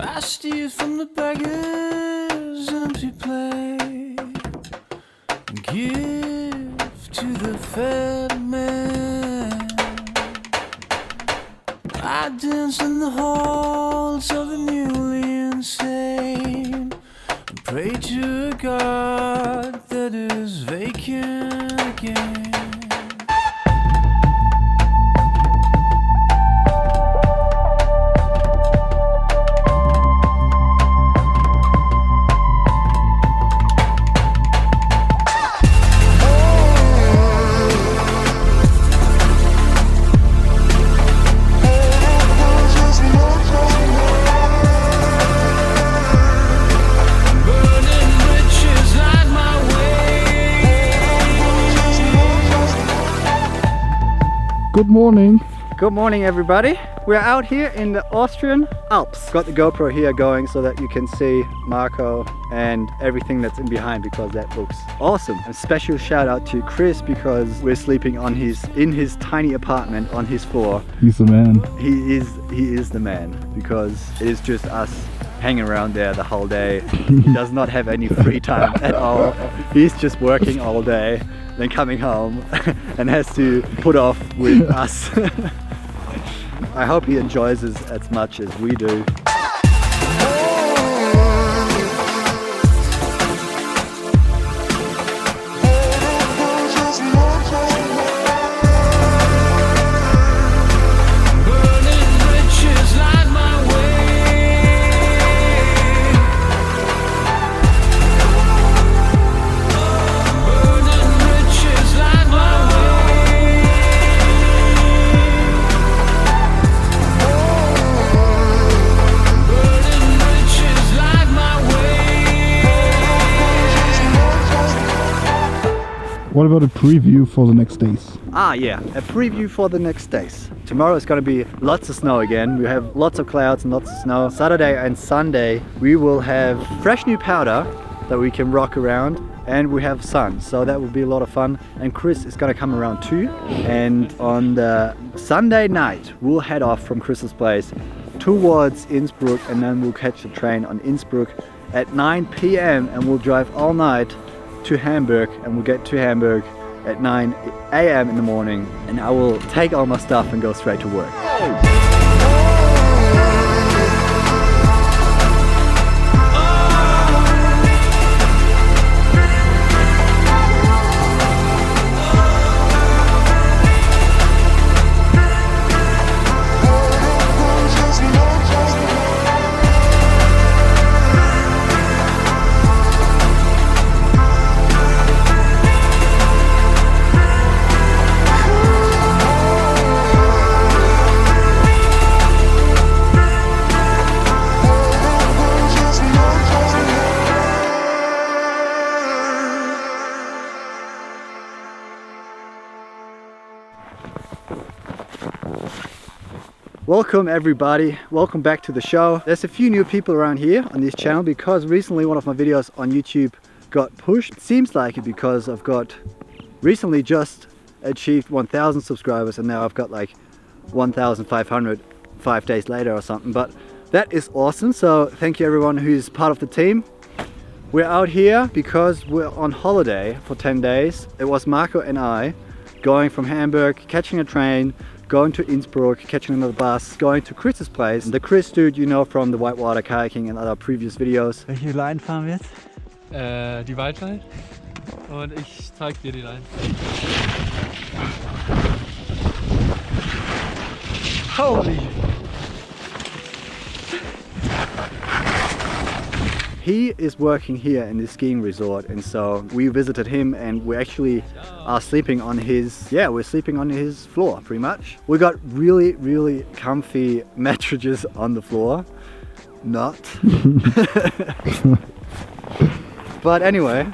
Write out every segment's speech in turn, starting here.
I steal from the beggar's empty plate, give to the fat man. I dance in the halls of the newly insane, and pray to a God that is vacant again. Good morning. Good morning, everybody. We're out here in the Austrian Alps. Got the GoPro here going so that you can see Marko and everything that's in behind, because that looks awesome. A special shout out to Chris, because we're sleeping on in his tiny apartment on his floor. He's the man. He is the man, because it is just us hanging around there the whole day. He does not have any free time at all. He's just working all day, then coming home and has to put off with us. I hope he enjoys it as much as we do. What about a preview for the next days? Ah yeah, a preview for the next days. Tomorrow is going to be lots of snow again. We have lots of clouds and lots of snow. Saturday and Sunday we will have fresh new powder that we can rock around, and we have sun, so that will be a lot of fun. And Chris is going to come around too. And on the Sunday night we'll head off from Chris's place towards Innsbruck, and then we'll catch the train on Innsbruck at 9 p.m. and we'll drive all night to Hamburg, and we'll get to Hamburg at 9 a.m. in the morning, and I will take all my stuff and go straight to work. Welcome everybody, welcome back to the show. There's a few new people around here on this channel, because recently one of my videos on YouTube got pushed. It seems like it because I've got recently just achieved 1,000 subscribers, and now I've got like 1,500 5 days later or something, but that is awesome. So thank you everyone who's part of the team. We're out here because we're on holiday for 10 days. It was Marko and I going from Hamburg, catching a train, going to Innsbruck, catching another bus, going to Chris's place. The Chris dude you know from the whitewater kayaking and other previous videos. Welche Line fahren wir jetzt? Die Wildline, und ich zeig dir die Line. Holy! He is working here in this skiing resort, and so we visited him, and we actually are sleeping on his, we're sleeping on his floor pretty much. We got really comfy mattresses on the floor. Not. But anyway,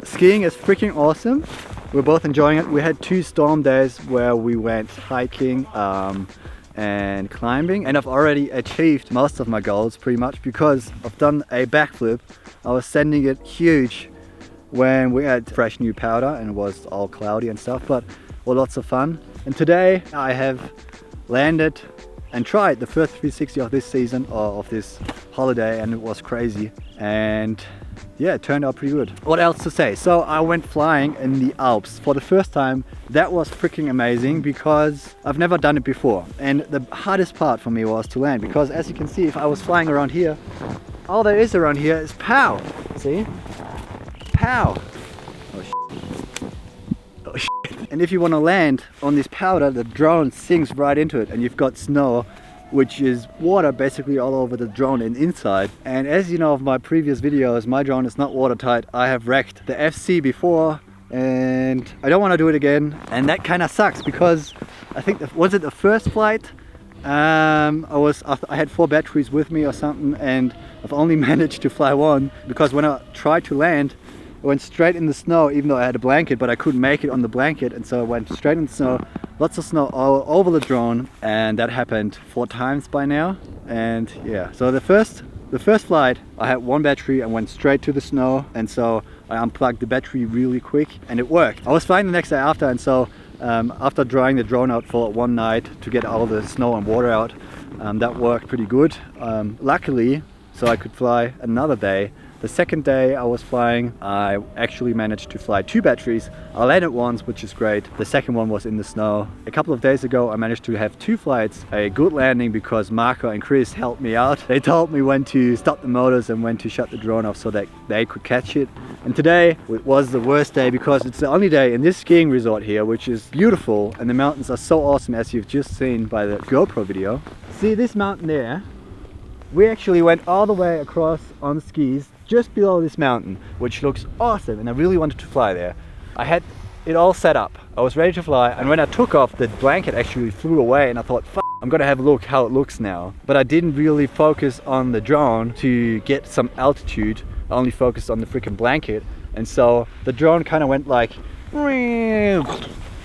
skiing is freaking awesome. We're both enjoying it. We had 2 storm days where we went hiking and climbing, and I've already achieved most of my goals pretty much, because I've done a backflip. I was sending it huge when we had fresh new powder and it was all cloudy and stuff, but well, lots of fun. And today I have landed and tried the first 360 of this season or of this holiday, and it was crazy. And yeah, it turned out pretty good. What else to say? So I went flying in the Alps for the first time. That was freaking amazing because I've never done it before. And the hardest part for me was to land, because as you can see, if I was flying around here, all there is around here is pow. See? Pow. Oh shit. Oh shit. And if you want to land on this powder, the drone sinks right into it, and you've got snow, which is water basically all over the drone and inside. And as you know of my previous videos, my drone is not watertight. I have wrecked the FC before and I don't want to do it again. And that kind of sucks because I think, was it the first flight? I had 4 batteries with me or something, and I've only managed to fly one because when I tried to land, I went straight in the snow, even though I had a blanket, but I couldn't make it on the blanket, and so I went straight in the snow. Lots of snow all over the drone, and that happened 4 times by now. And yeah, so the first flight I had 1 battery and went straight to the snow, and so I unplugged the battery really quick and it worked. I was flying the next day after, and so after drying the drone out for 1 night to get all the snow and water out, that worked pretty good. Luckily, so I could fly another day. The second day I was flying, I actually managed to fly 2 batteries. I landed once, which is great. The second one was in the snow. A couple of days ago I managed to have 2 flights, a good landing because Marko and Chris helped me out. They told me when to stop the motors and when to shut the drone off so that they could catch it. And today it was the worst day because it's the only day in this skiing resort here, which is beautiful, and the mountains are so awesome, as you've just seen by the GoPro video. See this mountain there? We actually went all the way across on skis just below this mountain, which looks awesome, and I really wanted to fly there. I had it all set up. I was ready to fly, and when I took off, the blanket actually flew away, and I thought, fuck, I'm gonna have a look how it looks now. But I didn't really focus on the drone to get some altitude. I only focused on the freaking blanket, and so the drone kind of went like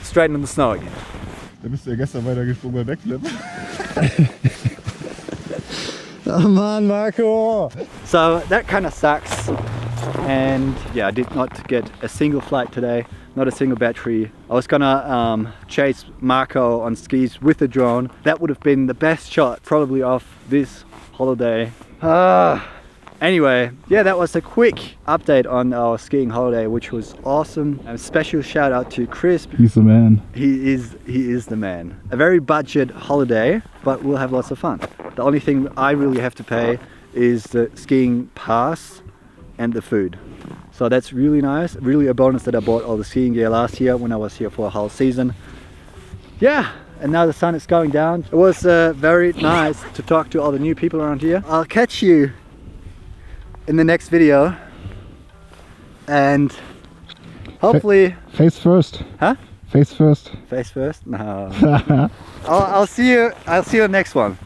straight into the snow again. Da bist du ja gestern weitergesprungen bei Backflip. Oh man, Marko! So that kind of sucks, and yeah, I did not get a single flight today, not a single battery. I was gonna chase Marko on skis with the drone. That would have been the best shot probably of this holiday. Anyway, yeah, that was a quick update on our skiing holiday, which was awesome. A special shout out to Chris. He's the man. He is the man. A very budget holiday, but we'll have lots of fun. The only thing I really have to pay is the skiing pass and the food. So that's really nice. Really a bonus that I bought all the skiing gear last year when I was here for a whole season. Yeah, and now the sun is going down. It was very nice to talk to all the new people around here. I'll catch you in the next video, and hopefully Face first. Huh? Face first. Face first? No. I'll see you in the next one.